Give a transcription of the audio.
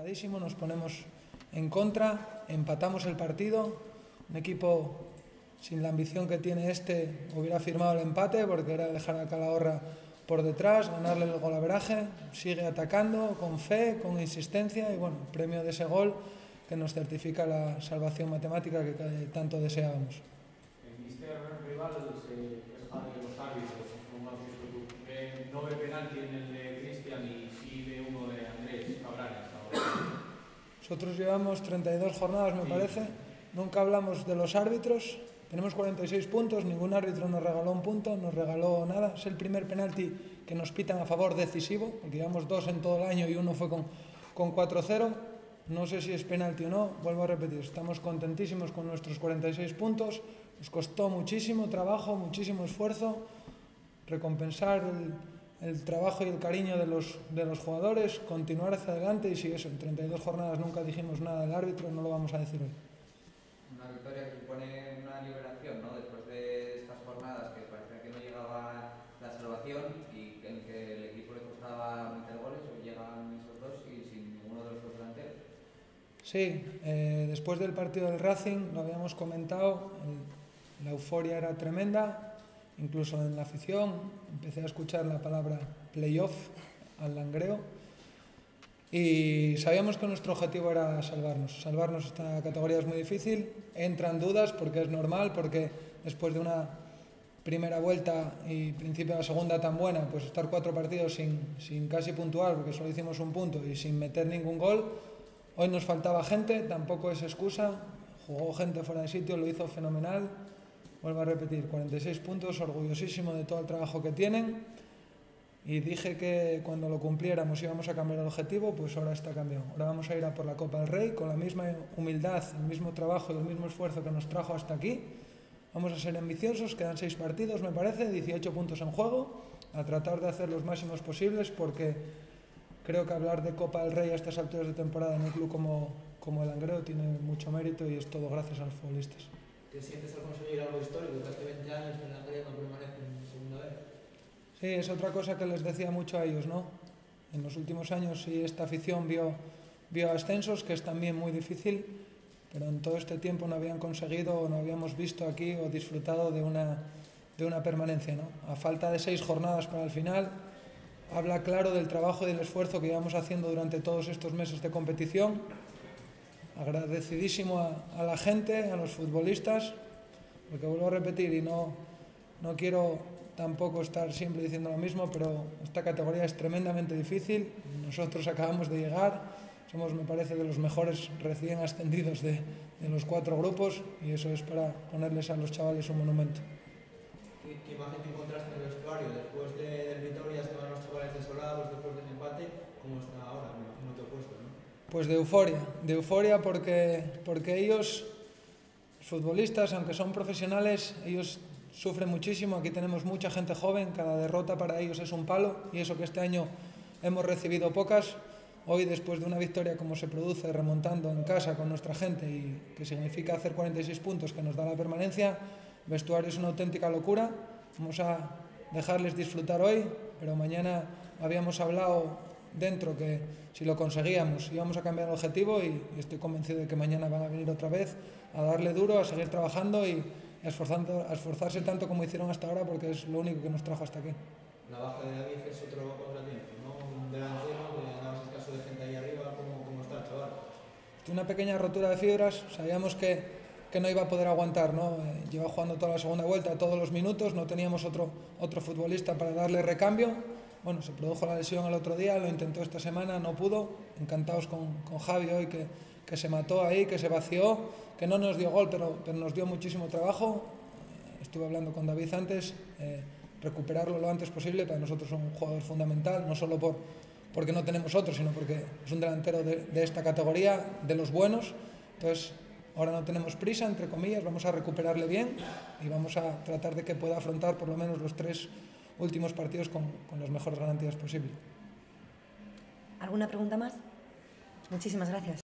complicadísimo, nos ponemos en contra, empatamos el partido. Un equipo sin la ambición que tiene hubiera firmado el empate porque era dejar a Calahorra por detrás, ganarle el golaveraje. Sigue atacando con fe, con insistencia y bueno, el premio de ese gol que nos certifica la salvación matemática que tanto deseábamos. El mister rival se queja de los árbitros, como has visto tú. No ve penalti en el de Cristian y sí ve uno de Andrés Cabrales. Nosotros llevamos 32 jornadas, me parece. Nunca hablamos de los árbitros. Tenemos 46 puntos, ningún árbitro nos regaló un punto, nos regaló nada. Es el primer penalti que nos pitan a favor decisivo, porque llevamos 2 en todo el año y uno fue con 4-0. No sé si es penalti o no, vuelvo a repetir, estamos contentísimos con nuestros 46 puntos. Nos costó muchísimo trabajo, muchísimo esfuerzo, recompensar el trabajo y el cariño de los jugadores, continuar hacia adelante y si eso, en 32 jornadas nunca dijimos nada del árbitro, no lo vamos a decir hoy. Una victoria que supone una liberación, ¿no? Después de estas jornadas que parecía que no llegaba la salvación y en que el equipo le costaba meter goles, hoy llegan esos dos y sin ninguno de los dos delanteros. Sí, después del partido del Racing, lo habíamos comentado, la euforia era tremenda, incluso en la afición empecé a escuchar la palabra playoff al langreo y sabíamos que nuestro objetivo era salvarnos. Esta categoría es muy difícil, entran dudas porque es normal, porque después de una primera vuelta y principio de la segunda tan buena, pues estar 4 partidos sin casi puntuar porque solo hicimos un punto y sin meter ningún gol. Hoy nos faltaba gente, tampoco es excusa, jugó gente fuera de sitio, lo hizo fenomenal. Vuelvo a repetir, 46 puntos, orgullosísimo de todo el trabajo que tienen y dije que cuando lo cumpliéramos íbamos a cambiar el objetivo, pues ahora está cambiado. Ahora vamos a ir a por la Copa del Rey con la misma humildad, el mismo trabajo y el mismo esfuerzo que nos trajo hasta aquí. Vamos a ser ambiciosos, quedan 6 partidos me parece, 18 puntos en juego, a tratar de hacer los máximos posibles porque creo que hablar de Copa del Rey a estas alturas de temporada en un club como el Langreo tiene mucho mérito y es todo gracias a los futbolistas. ¿Te sientes al conseguir algo histórico? Que hace 20 años el Langreo no permanece en segunda vez. Sí, es otra cosa que les decía mucho a ellos, ¿no? En los últimos años sí esta afición vio ascensos, que es también muy difícil, pero en todo este tiempo no habían conseguido o no habíamos visto aquí o disfrutado de una permanencia, ¿no? A falta de 6 jornadas para el final, habla claro del trabajo y del esfuerzo que llevamos haciendo durante todos estos meses de competición. Agradecidísimo a la gente, a los futbolistas, porque vuelvo a repetir y no quiero tampoco estar siempre diciendo lo mismo, pero esta categoría es tremendamente difícil. Nosotros acabamos de llegar, somos, me parece, de los mejores recién ascendidos de los 4 grupos y eso es para ponerles a los chavales un monumento. ¿Qué imagen te encontraste en el vestuario? Después del Vitoria estaban los chavales desolados, después del empate, ¿cómo está ahora? Me imagino te he puesto, ¿no? Pues de euforia porque ellos, los futbolistas, aunque son profesionales, ellos sufren muchísimo. Aquí tenemos mucha gente joven, cada derrota para ellos es un palo y eso que este año hemos recibido pocas. Hoy, después de una victoria como se produce, remontando en casa con nuestra gente y que significa hacer 46 puntos que nos da la permanencia, el vestuario es una auténtica locura. Vamos a dejarles disfrutar hoy, pero mañana habíamos hablado dentro que si lo conseguíamos íbamos a cambiar el objetivo y estoy convencido de que mañana van a venir otra vez a darle duro, a seguir trabajando y a esforzarse tanto como hicieron hasta ahora porque es lo único que nos trajo hasta aquí. La baja de David es otro contratiempo, ¿no? Un delantero que andabas escaso de gente ahí arriba, ¿cómo está el chaval? Una pequeña rotura de fibras, sabíamos que no iba a poder aguantar, ¿no? Lleva jugando toda la segunda vuelta, todos los minutos, no teníamos otro futbolista para darle recambio. Bueno, se produjo la lesión el otro día, lo intentó esta semana, no pudo. Encantados con Javi hoy que se mató ahí, que se vació, que no nos dio gol, pero nos dio muchísimo trabajo. Estuve hablando con David antes, recuperarlo lo antes posible, para nosotros es un jugador fundamental, no solo porque no tenemos otro, sino porque es un delantero de esta categoría, de los buenos. Entonces, ahora no tenemos prisa, entre comillas, vamos a recuperarle bien y vamos a tratar de que pueda afrontar por lo menos los 3 últimos partidos con las mejores garantías posibles. ¿Alguna pregunta más? Muchísimas gracias.